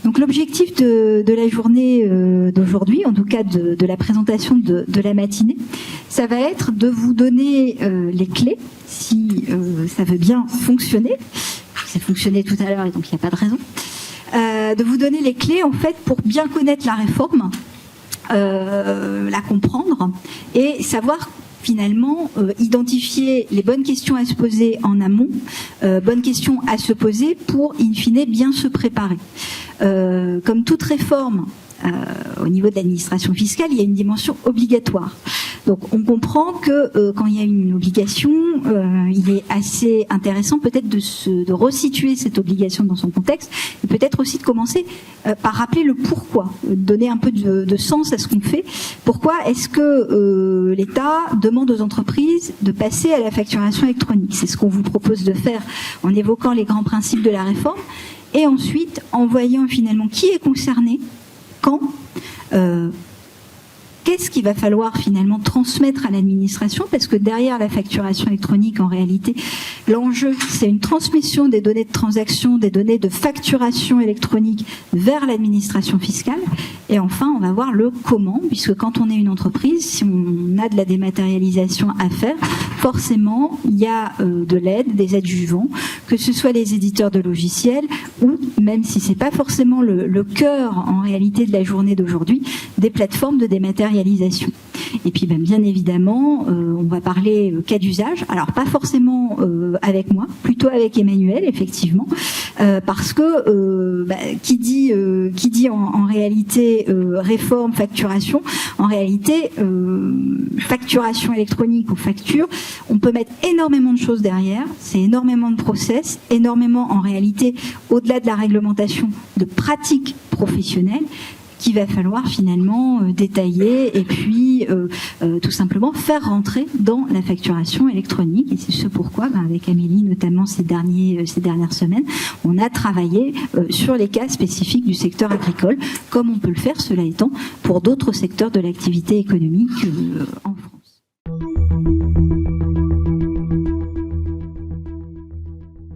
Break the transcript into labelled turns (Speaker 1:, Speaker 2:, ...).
Speaker 1: Donc l'objectif de la journée d'aujourd'hui, en tout cas de la présentation de la matinée, ça va être de vous donner les clés, si ça veut bien fonctionner. Ça fonctionnait tout à l'heure et donc il n'y a pas de raison. De vous donner les clés en fait pour bien connaître la réforme, la comprendre et savoir finalement identifier les bonnes questions à se poser en amont, bonnes questions à se poser pour in fine bien se préparer. Comme toute réforme au niveau de l'administration fiscale, il y a une dimension obligatoire. Donc on comprend que quand il y a une obligation, il est assez intéressant peut-être de resituer cette obligation dans son contexte et peut-être aussi de commencer par rappeler le pourquoi, donner un peu de sens à ce qu'on fait. Pourquoi est-ce que l'État demande aux entreprises de passer à la facturation électronique? C'est ce qu'on vous propose de faire en évoquant les grands principes de la réforme et ensuite en voyant finalement qui est concerné, quand, qu'est-ce qu'il va falloir finalement transmettre à l'administration, parce que derrière la facturation électronique, en réalité, l'enjeu, c'est une transmission des données de transaction, des données de facturation électronique vers l'administration fiscale. Et enfin, on va voir le comment, puisque quand on est une entreprise, si on a de la dématérialisation à faire, forcément, il y a de l'aide, des adjuvants, que ce soit les éditeurs de logiciels ou, même si c'est pas forcément le cœur en réalité de la journée d'aujourd'hui, des plateformes de dématérialisation. Et puis bien évidemment, on va parler cas d'usage, alors pas forcément avec moi, plutôt avec Emmanuel, effectivement, parce que qui dit en réalité réforme, facturation, en réalité facturation électronique ou facture, on peut mettre énormément de choses derrière, c'est énormément de process, énormément en réalité, au-delà de la réglementation, de pratiques professionnelles, qu'il va falloir finalement détailler et puis tout simplement faire rentrer dans la facturation électronique. Et c'est ce pourquoi, avec Amélie notamment ces dernières semaines, on a travaillé sur les cas spécifiques du secteur agricole, comme on peut le faire, cela étant, pour d'autres secteurs de l'activité économique en